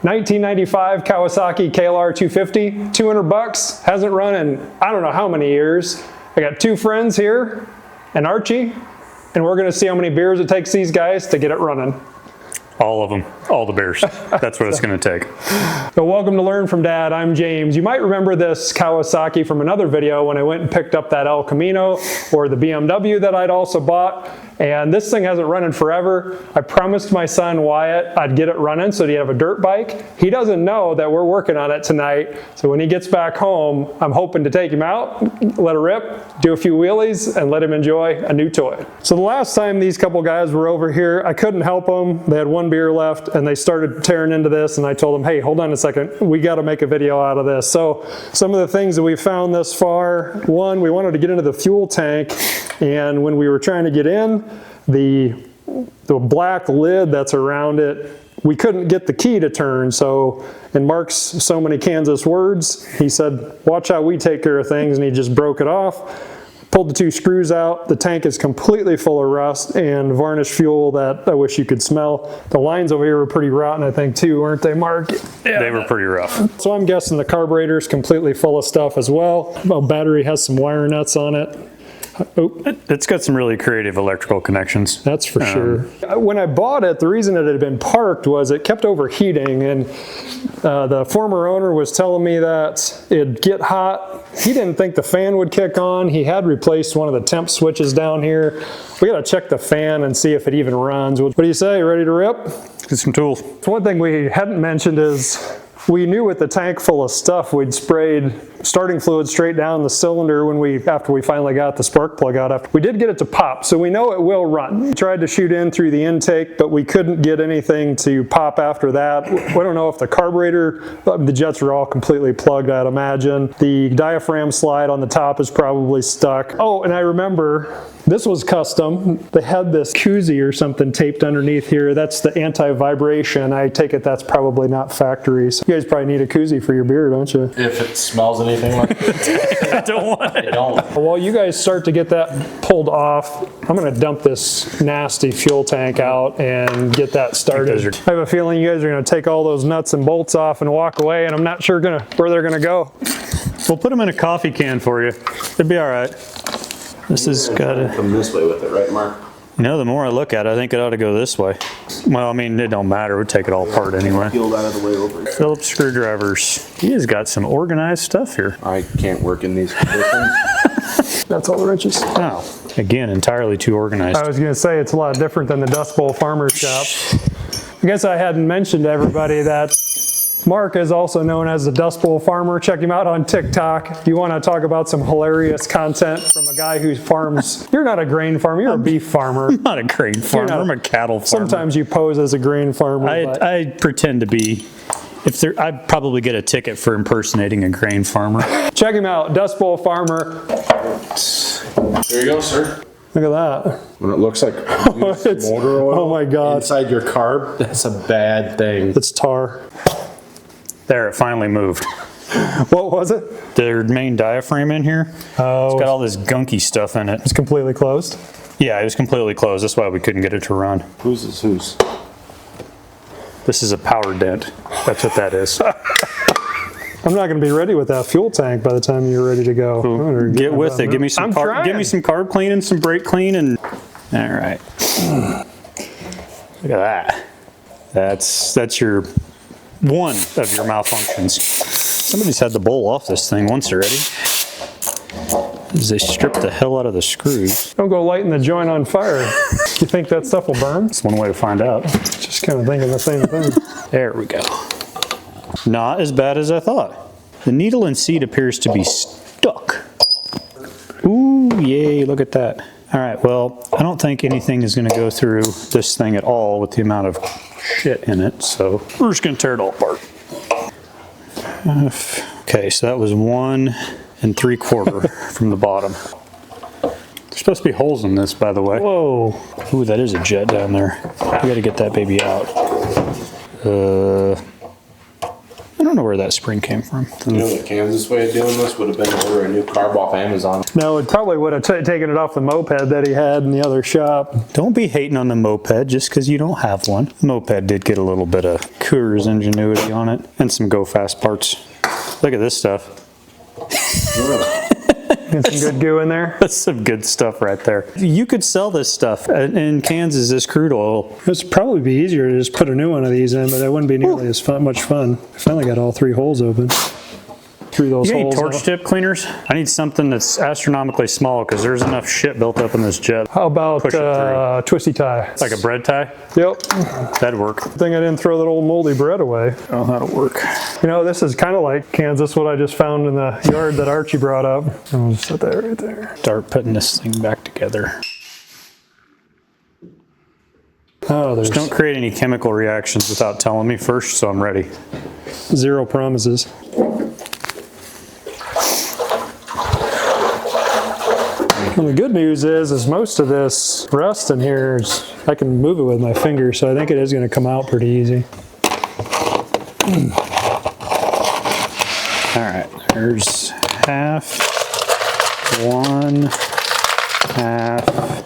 1995 Kawasaki KLR 250, 200 bucks, hasn't run in I don't know how many years. I got two friends here and Archie, and we're gonna see how many beers it takes these guys to get it running. All of them, all the beers. That's what it's going to take. So welcome to Learn from Dad. I'm James. You might remember this Kawasaki from another video when I went and picked up that El Camino or the BMW that I'd also bought. And this thing hasn't run in forever. I promised my son Wyatt I'd get it running so he'd have a dirt bike. He doesn't know that we're working on it tonight. So when he gets back home, I'm hoping to take him out, let it rip, do a few wheelies, and let him enjoy a new toy. So the last time these couple guys were over here, I couldn't help them. They had one beer left and they started tearing into this, and I told them, hey, hold on a second, we got to make a video out of this. So some of the things that we found thus far: one, we wanted to get into the fuel tank, and when we were trying to get in, the black lid that's around it, we couldn't get the key to turn. So in Mark's so many Kansas words, he said, watch how we take care of things, and he just broke it off. Pulled the two screws out. The tank is completely full of rust and varnished fuel that I wish you could smell. The lines over here were pretty rotten, I think, too, weren't they, Mark? Yeah, they were pretty rough. So I'm guessing the carburetor is completely full of stuff as well. The battery has some wire nuts on it. Oh. It's got some really creative electrical connections. That's for sure. When I bought it, the reason it had been parked was it kept overheating, and the former owner was telling me that it'd get hot. He didn't think the fan would kick on. He had replaced one of the temp switches down here. We got to check the fan and see if it even runs. What do you say? Ready to rip? Get some tools. One thing we hadn't mentioned is we knew with the tank full of stuff, we'd sprayed starting fluid straight down the cylinder after we finally got the spark plug out. We did get it to pop, so we know it will run. We tried to shoot in through the intake, but we couldn't get anything to pop after that. We don't know if the carburetor, the jets are all completely plugged, I'd imagine. The diaphragm slide on the top is probably stuck. Oh, and I remember this was custom. They had this koozie or something taped underneath here. That's the anti-vibration. I take it that's probably not factory. So you guys probably need a koozie for your beer, don't you? If it smells anything like it. I don't want it. I don't. While you guys start to get that pulled off, I'm going to dump this nasty fuel tank out and get that started. I have a feeling you guys are going to take all those nuts and bolts off and walk away, and I'm not sure where they're going to go. We'll put them in a coffee can for you. It'd be all right. This has got to come this way with it, right, Mark? You know, the more I look at it, I think it ought to go this way. Well, I mean, it don't matter. We'll take it all apart anyway. Peeled out of the way over. Phillips screwdrivers. He has got some organized stuff here. I can't work in these conditions. That's all the wrenches. Oh, again, entirely too organized. I was going to say it's a lot different than the Dust Bowl Farmer Shop. I guess I hadn't mentioned to everybody that Mark is also known as the Dust Bowl Farmer. Check him out on TikTok. If you want to talk about some hilarious content from a guy who farms. You're not a grain farmer, you're a beef farmer. I'm not a grain farmer, I'm a cattle farmer. Sometimes you pose as a grain farmer. I pretend to be. I'd probably get a ticket for impersonating a grain farmer. Check him out, Dust Bowl Farmer. There you go, sir. Look at that. When it looks like motor oil oh my God. inside your carb, that's a bad thing. It's tar. There, it finally moved. What was it? Their main diaphragm in here. Oh. It's got all this gunky stuff in it. It's completely closed? Yeah, it was completely closed. That's why we couldn't get it to run. Whose is whose? This is a power dent. That's what that is. I'm not going to be ready with that fuel tank by the time you're ready to go. Get with it. Give me some carb clean and some brake clean, and all right. Look at that. That's your one of your malfunctions. Somebody's had the bowl off this thing once already. They stripped the hell out of the screws. Don't go lighting the joint on fire. You think that stuff will burn? That's one way to find out. Just kind of thinking the same thing. There we go. Not as bad as I thought. The needle and seat appears to be stuck. Ooh, yay, look at that. All right, well, I don't think anything is going to go through this thing at all with the amount of shit in it, so we're just going to tear it all apart. Okay, so that was 1 3/4 from the bottom. There's supposed to be holes in this, by the way. Whoa. Ooh, that is a jet down there. We got to get that baby out. I don't know where that spring came from. You know, the Kansas way of doing this would have been to order a new carb off Amazon. No, it probably would have taken it off the moped that he had in the other shop. Don't be hating on the moped just because you don't have one. The moped did get a little bit of Coors ingenuity on it and some go fast parts. Look at this stuff. Get some good goo in there. That's some good stuff right there. You could sell this stuff in Kansas as crude oil. It'd probably be easier to just put a new one of these in, but that wouldn't be nearly as much fun. I finally got all 3 holes open. Through those You need holes. torch tip cleaners? I need something that's astronomically small because there's enough shit built up in this jet. How about Push it through. twisty tie? Like a bread tie? Yep. That'd work. Good thing I didn't throw that old moldy bread away. Oh, that'll work. You know, this is kind of like Kansas, what I just found in the yard that Archie brought up. I'll just set that right there. Start putting this thing back together. Oh, there's Just don't create any chemical reactions without telling me first, so I'm ready. 0 promises. Well, the good news is most of this rust in here is, I can move it with my finger, so I think it is going to come out pretty easy. All right, there's half, 1, half,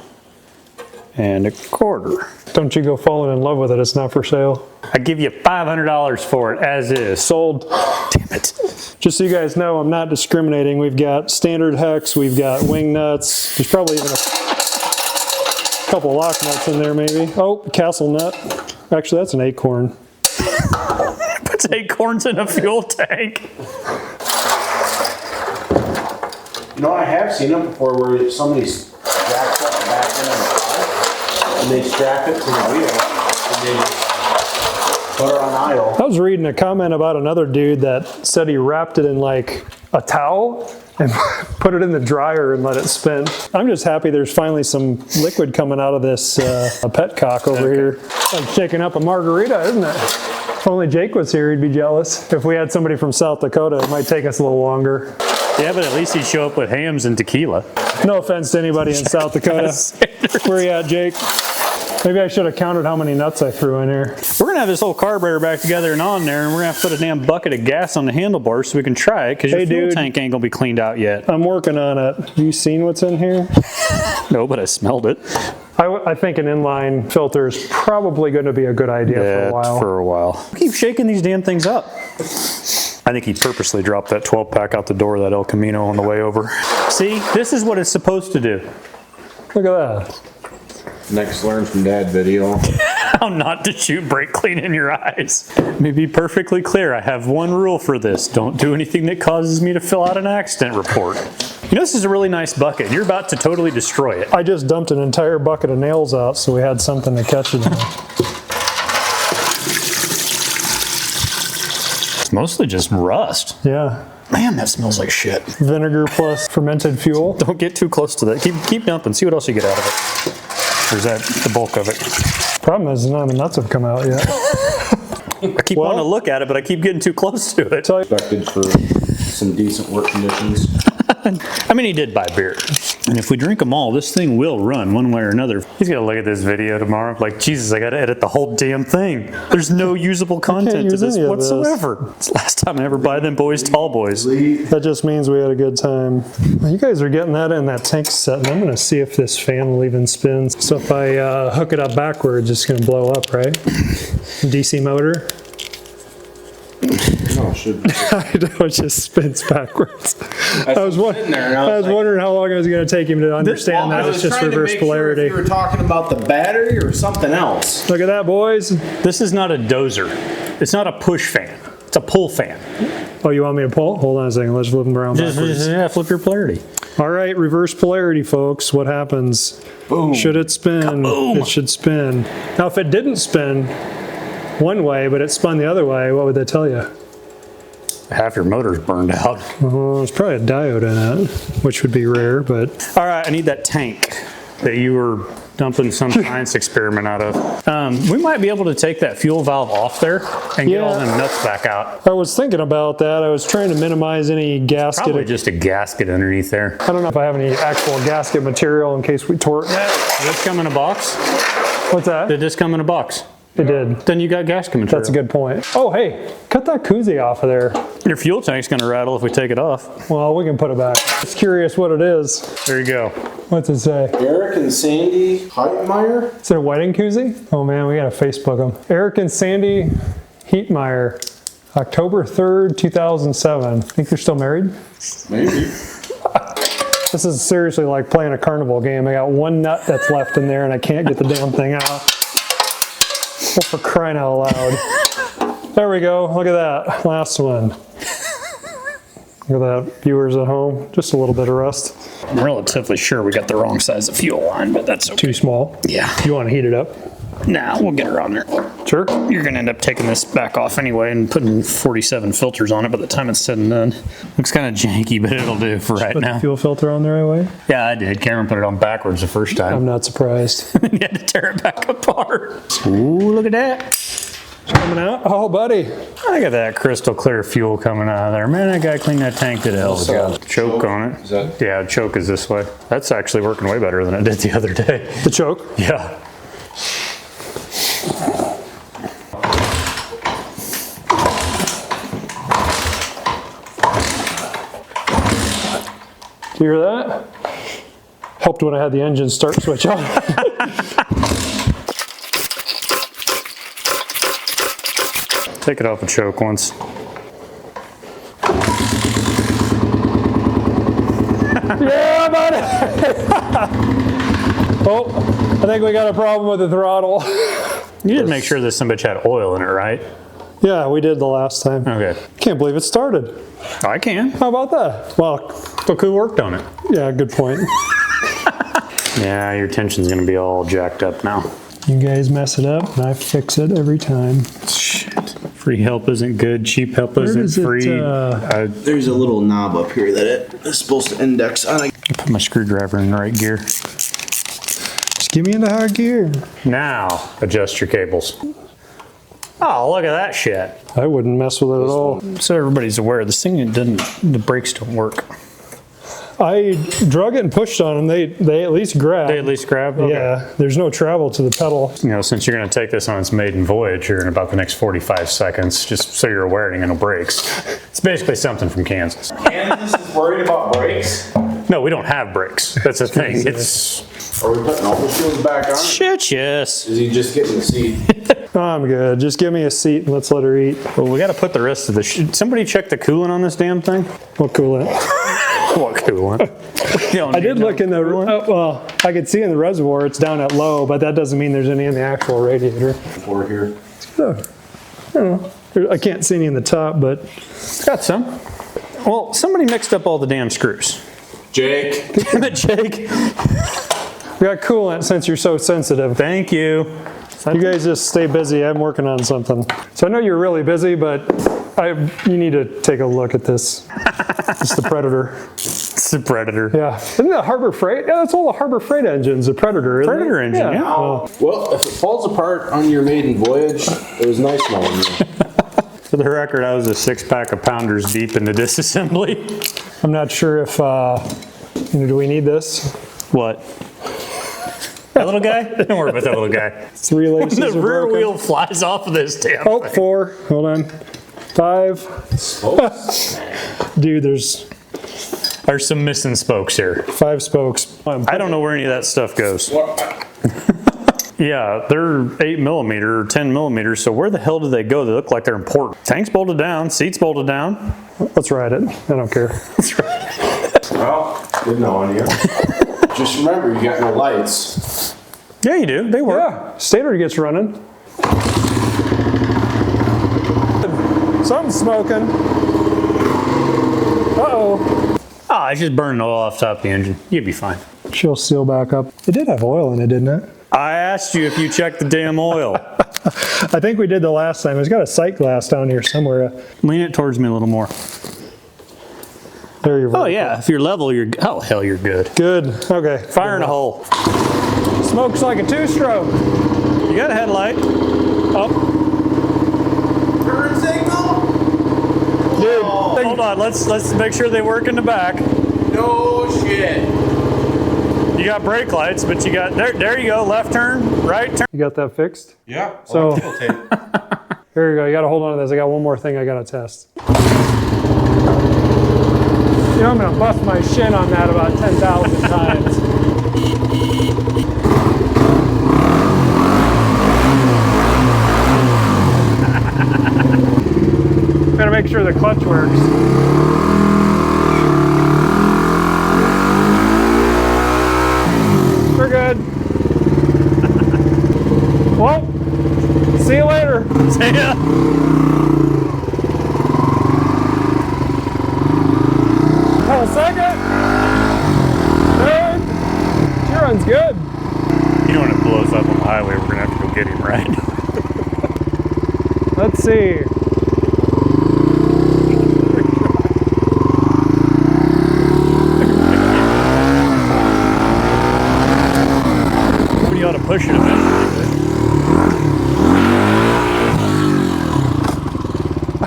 and a quarter. Don't you go falling in love with it, it's not for sale. I give you $500 for it as is. Sold. Damn it. Just so you guys know, I'm not discriminating. We've got standard hex, we've got wing nuts. There's probably even a couple lock nuts in there maybe. Oh, castle nut. Actually, that's an acorn. Puts acorns in a fuel tank. You know, I have seen it before where somebody's jacked up the back end of the car and they strap it to the wheel and they just put her on idle. I was reading a comment about another dude that said he wrapped it in like a towel and put it in the dryer and let it spin. I'm just happy there's finally some liquid coming out of this petcock over here. Like shaking up a margarita, isn't it? If only Jake was here, he'd be jealous. If we had somebody from South Dakota, it might take us a little longer. Yeah, but at least he'd show up with hams and tequila. No offense to anybody in South Dakota. Where you at, Jake? Maybe I should have counted how many nuts I threw in here. We're gonna have this whole carburetor back together and on there, and we're gonna have to put a damn bucket of gas on the handlebars so we can try it, because your fuel tank ain't gonna be cleaned out yet. I'm working on it. You seen what's in here? No, but I smelled it. I think an inline filter is probably going to be a good idea for a while. For a while. Keep shaking these damn things up. I think he purposely dropped that 12-pack out the door of that El Camino on the way over. See, this is what it's supposed to do. Look at that. Next Learn from Dad video. How not to shoot brake clean in your eyes. Let me be perfectly clear. I have one rule for this. Don't do anything that causes me to fill out an accident report. You know, this is a really nice bucket. You're about to totally destroy it. I just dumped an entire bucket of nails out so we had something to catch it in. It's mostly just rust. Yeah. Man, that smells like shit. Vinegar plus fermented fuel. Don't get too close to that. Keep dumping. See what else you get out of it. Or is that the bulk of it? Problem is none of the nuts have come out yet. I keep wanting to look at it, but I keep getting too close to it. Expected for some decent work conditions. I mean, he did buy beer. And if we drink them all, this thing will run one way or another. He's gonna look at this video tomorrow like, Jesus, I gotta edit the whole damn thing. There's no usable content to this whatsoever. It's the last time I ever buy them boys tall boys. That just means we had a good time. You guys are getting that in, that tank set, and I'm gonna see if this fan will even spin. So if I hook it up backwards, it's gonna blow up, right? DC motor. No, it should be. I know, it just spins backwards. I was wondering how long it was going to take him to understand that it's just reverse polarity. You were talking about the battery or something else. Look at that, boys. This is not a dozer. It's not a push fan. It's a pull fan. Oh, you want me to pull? Hold on a second. Let's flip them around backwards. Yeah, flip your polarity. All right, reverse polarity, folks. What happens? Boom. Should it spin? Kaboom. It should spin. Now, if it didn't spin one way, but it spun the other way, what would they tell you? Half your motor's burned out. There's probably a diode in it, which would be rare, but... All right, I need that tank that you were dumping some science experiment out of. We might be able to take that fuel valve off there and get all them nuts back out. I was thinking about that. I was trying to minimize any gasket. Probably just a gasket underneath there. I don't know if I have any actual gasket material in case we tore it. Did this come in a box? What's that? Did this come in a box? It did. Then you got gas coming through. That's a good point. Oh, hey, cut that koozie off of there. Your fuel tank's gonna rattle if we take it off. Well, we can put it back. Just curious what it is. There you go. What's it say? Eric and Sandy Heitmeyer. Is it a wedding koozie? Oh man, we gotta Facebook them. Eric and Sandy Heitmeyer, October 3rd, 2007. Think they're still married? Maybe. This is seriously like playing a carnival game. I got one nut that's left in there and I can't get the damn thing out. Oh, for crying out loud. There we go, look at that, last one. Look at that, viewers at home, just a little bit of rust. I'm relatively sure we got the wrong size of fuel line, but that's okay. Too small. Yeah. You wanna heat it up? Nah, we'll get her on there. Sure. You're gonna end up taking this back off anyway and putting 47 filters on it by the time it's said and done. Looks kind of janky, but it'll do for right Put now. the fuel filter on the right way? Yeah, I did. Cameron put it on backwards the first I'm time. not surprised. You had to tear it back apart. Ooh, look at that. Coming out? Oh, buddy. Look at that crystal clear fuel coming out of there. Man, I gotta clean that tank to the hell. Choke on it. Is that- Yeah, choke is this way. That's actually working way better than it did the other day. The choke? Yeah. Do you hear that? Helped when I had the engine start switch on. Take it off the choke once. Yeah, buddy! Oh, I think we got a problem with the throttle. You did make sure this some bitch had oil in it, right? Yeah, we did the last time. Okay. Can't believe it started. I can. How about that? Well, Look who worked on it. yeah, good point. Yeah, your tension's gonna be all jacked up now. You guys mess it up, and I fix it every time. Shit. Free help isn't good. Cheap help Where isn't does it, free. There's a little knob up here that it is supposed to index on. I put my screwdriver in the right gear. Just get me into high gear. Now, adjust your cables. Oh, look at that shit. I wouldn't mess with it at all. So everybody's aware, this thing the brakes don't work. I drug it and pushed on them. They at least grabbed. They at least grab? Okay. Yeah, there's no travel to the pedal. You know, since you're gonna take this on its maiden voyage here in about the next 45 seconds, just so you're aware it ain't no brakes. It's basically something from Kansas. Kansas is worried about brakes. No, we don't have brakes. That's the thing. It's Are we putting all the shields back on? shit, yes. Is he just getting the seat? I'm good. Just give me a seat and let's let her eat. Well, we gotta put the rest of the somebody check the coolant on this damn thing? What coolant? What coolant? I did look in the, well, I could see in the reservoir it's down at low, but that doesn't mean there's any in the actual radiator. Or here. I don't know. I can't see any in the top, but Got some. Well, somebody mixed up all the damn screws. Jake. Damn it, Jake. we got coolant since you're so sensitive. Thank you. You guys just stay busy. I'm working on something. So I know you're really busy, but you need to take a look at this. It's the Predator. It's the Predator. Yeah. Isn't that Harbor Freight? Yeah, that's all the Harbor Freight engines, the Predator, isn't Predator it? engine, yeah. Well, if it falls apart on your maiden voyage, it was nice knowing you. For the record, I was a 6-pack of pounders deep into disassembly. I'm not sure if, do we need this? What? That little guy? Don't worry about that little guy. 3 laces The are rear broken. wheel flies off of this damn Oh, thing. 4. Hold on. 5. Dude, there's There's some missing spokes here. 5 spokes. I don't know where any of that stuff goes. Yeah, they're 8mm or 10mm, so where the hell do they go? They look like they're important. Tank's bolted down, seat's bolted down. Let's ride it. I don't care. That's right. Well, good knowing you. Just remember, you got no lights. Yeah, you do. They work. Yeah, stator gets running. Something's smoking. Uh-oh. Ah, it's just burning oil off top of the engine. You'd be fine. She'll seal back up. It did have oil in it, didn't it? I asked you if you checked the damn oil. I think we did the last time. It's got a sight glass down here somewhere. Lean it towards me a little more. There you go. Oh yeah, if you're level, you're, oh hell, you're good. Good. Okay. Fire in a hole. Smokes like a 2-stroke. You got a headlight. Up. Turn signal? Dude. Hold on, let's make sure they work in the back. No shit. You got brake lights, but you got, there you go, left turn, right turn. You got that fixed? Yeah. So- electrical tape. Here you go. You got to hold on to this. I got one more thing I got to test. You know, I'm going to bust my shin on that about 10,000 times. Gotta make sure the clutch works. We're good. Well, see you later. See ya. Hold a second. Third. She runs good. You know when it blows up on the highway, we're gonna have to go get him, right? Let's see. You ought to push it eventually.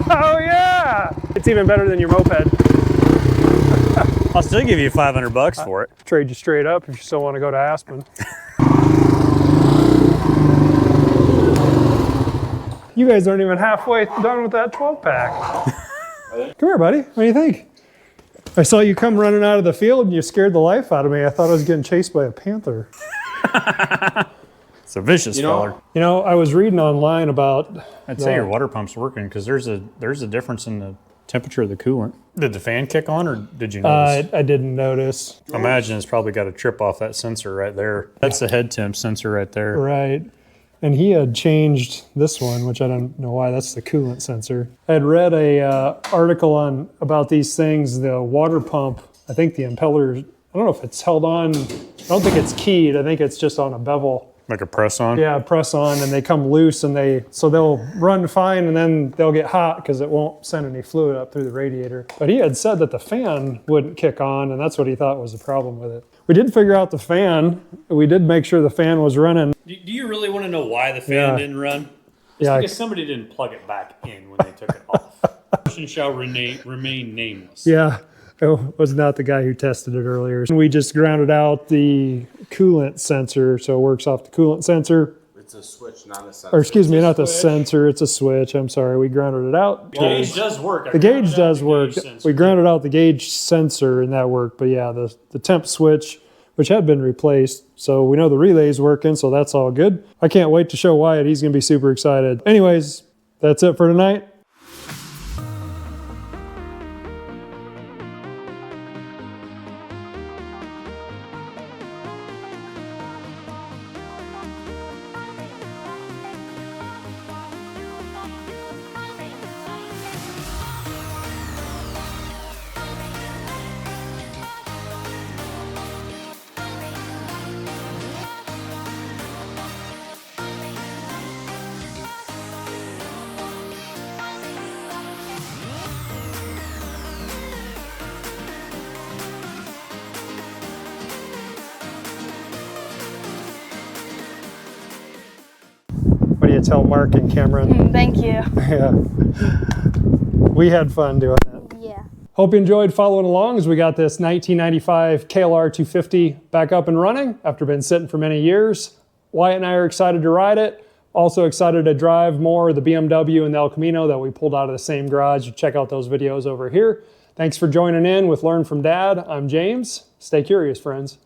Oh yeah! It's even better than your moped. I'll still give you $500 for it. Trade you straight up if you still want to go to Aspen. You guys aren't even halfway done with that 12-pack. Come here, buddy. What do you think? I saw you come running out of the field and you scared the life out of me. I thought I was getting chased by a panther. It's a vicious feller. You know, I was reading online about... I'd say your water pump's working because there's a difference in the temperature of the coolant. Did the fan kick on or did you notice? I didn't notice. I imagine it's probably got a trip off that sensor right there. That's the head temp sensor right there. Right. And he had changed this one, which I don't know why. That's the coolant sensor. I had read a article about these things. The water pump, I think the impeller, I don't know if it's held on. I don't think it's keyed. I think it's just on a bevel. Like a press on? Yeah, press on, and they come loose, and so they'll run fine, and then they'll get hot because it won't send any fluid up through the radiator. But he had said that the fan wouldn't kick on, and that's what he thought was the problem with it. We did figure out the fan. We did make sure the fan was running. Do you really want to know why the fan didn't run? It's Yeah. because somebody didn't plug it back in when they took it off. Person shall remain nameless. Yeah, it was not the guy who tested it earlier. We just grounded out the coolant sensor, so it works off the coolant sensor. It's a switch, not a sensor. Or excuse me, not the sensor, it's a switch. I'm sorry, we grounded it out. The gauge does work. The gauge does work. We grounded out the gauge sensor and that worked, but yeah, the temp switch, which had been replaced, so we know the relay's working, so that's all good. I can't wait to show Wyatt. He's gonna be super excited. Anyways, that's it for tonight. What do you tell Mark and Cameron? Thank you. Yeah. We had fun doing it. Yeah. Hope you enjoyed following along as we got this 1995 KLR 250 back up and running after been sitting for many years. Wyatt and I are excited to ride it. Also excited to drive more of the BMW and the El Camino that we pulled out of the same garage. Check out those videos over here. Thanks for joining in with Learn from Dad. I'm James. Stay curious, friends.